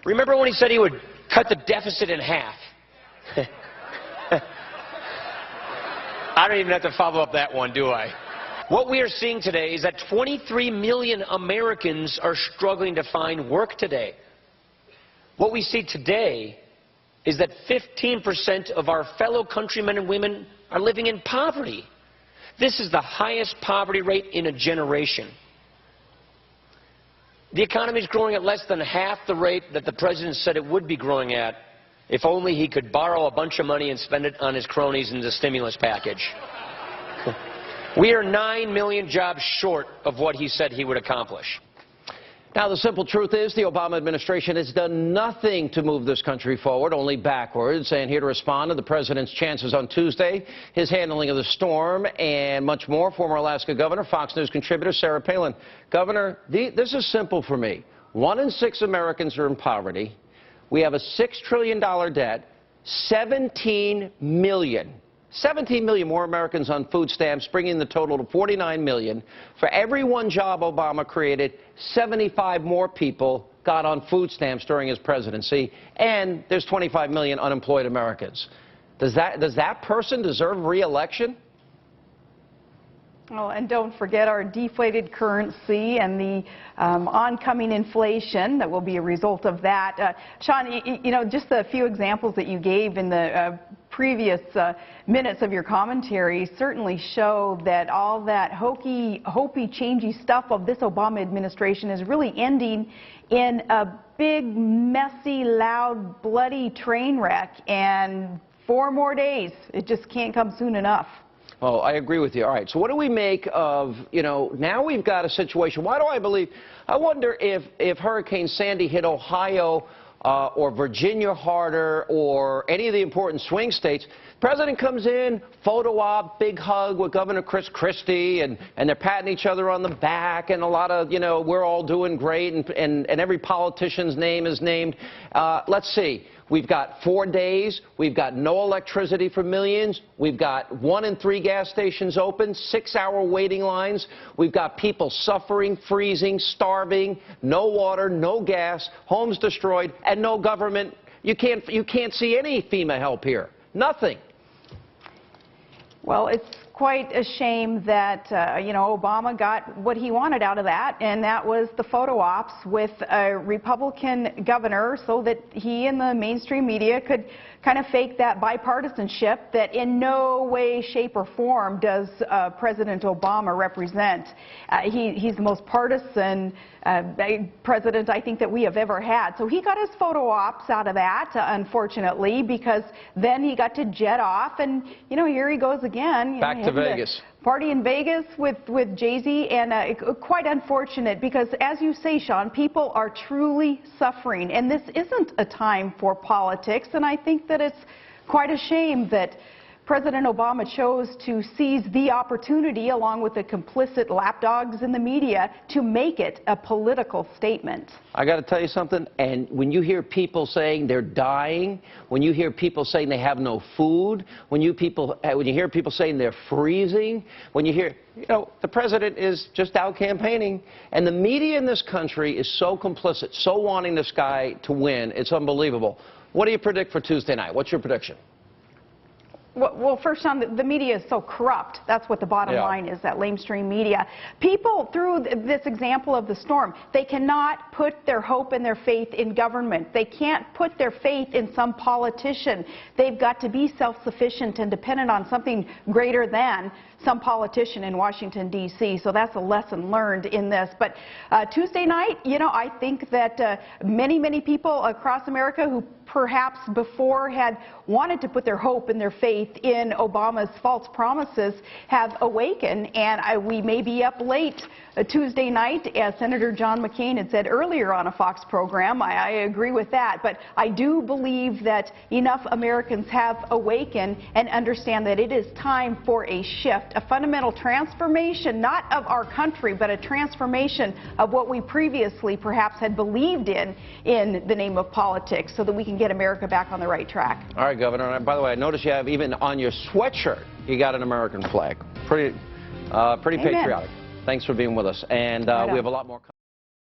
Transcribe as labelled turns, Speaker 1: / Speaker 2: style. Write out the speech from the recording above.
Speaker 1: Remember when he said he would cut the deficit in half? I don't even have to follow up that one, do I? What we are seeing today is that 23 million Americans are struggling to find work today. What we see today is that 15% of our fellow countrymen and women are living in poverty. This is the highest poverty rate in a generation. The economy is growing at less than half the rate that the president said it would be growing at if only he could borrow a bunch of money and spend it on his cronies in the stimulus package. We are 9 million jobs short of what he said he would accomplish.
Speaker 2: Now, the simple truth is the Obama administration has done nothing to move this country forward, only backwards. And here to respond to the president's chances on Tuesday, his handling of the storm, and much more, former Alaska Governor, Fox News contributor Sarah Palin. Governor, this is simple for me. 1 in 6 Americans are in poverty. We have a $6 trillion debt, 17 million more Americans on food stamps, bringing the total to 49 million. For every one job Obama created, 75 more people got on food stamps during his presidency, and there's 25 million unemployed Americans. Does that person deserve re-election?
Speaker 3: Oh, and don't forget our deflated currency and the oncoming inflation that will be a result of that. Sean, you know, just a few examples that you gave in the previous minutes of your commentary certainly show that all that hopey-changey stuff of this Obama administration is really ending in a big, messy, loud, bloody train wreck. And 4 more days. It just can't come soon enough.
Speaker 2: Oh, I agree with you. All right, so what do we make of, now we've got a situation. Why do I wonder if Hurricane Sandy hit Ohio or Virginia harder or any of the important swing states. President comes in, photo op, big hug with Governor Chris Christie, and they're patting each other on the back, and a lot of, we're all doing great, and every politician's name is named. Let's see. We've got 4 days. We've got no electricity for millions. We've got 1 in 3 gas stations open, 6-hour waiting lines. We've got people suffering, freezing, starving, no water, no gas, homes destroyed, and no government. You can't see any FEMA help here. Nothing.
Speaker 3: Well, it's quite a shame that, Obama got what he wanted out of that, and that was the photo ops with a Republican governor so that he and the mainstream media could kind of fake that bipartisanship that in no way, shape, or form does President Obama represent. He's the most partisan president I think that we have ever had. So he got his photo ops out of that, unfortunately, because then he got to jet off, and here he goes again.
Speaker 2: Back to Vegas.
Speaker 3: Party in Vegas with Jay-Z, and quite unfortunate because, as you say, Sean, people are truly suffering, and this isn't a time for politics, and I think that it's quite a shame that President Obama chose to seize the opportunity, along with the complicit lapdogs in the media, to make it a political statement.
Speaker 2: I got to tell you something, and when you hear people saying they're dying, when you hear people saying they have no food, when you hear people saying they're freezing, when you hear, the president is just out campaigning, and the media in this country is so complicit, so wanting this guy to win, it's unbelievable. What do you predict for Tuesday night? What's your prediction?
Speaker 3: Well, first, Sean, the media is so corrupt. That's what the bottom line is, that lamestream media. People, through this example of the storm, they cannot put their hope and their faith in government. They can't put their faith in some politician. They've got to be self-sufficient and dependent on something greater than some politician in Washington, D.C. So that's a lesson learned in this. But Tuesday night, I think that many people across America who perhaps before had wanted to put their hope and their faith in Obama's false promises have awakened, and we may be up late Tuesday night, as Senator John McCain had said earlier on a Fox program. I agree with that, but I do believe that enough Americans have awakened and understand that it is time for a shift, a fundamental transformation, not of our country, but a transformation of what we previously perhaps had believed in the name of politics, so that we can get America back on the right track.
Speaker 2: All right, Governor. And by the way, I noticed you have, even on your sweatshirt, you got an American flag. Pretty patriotic. Thanks for being with us. And we have a lot more.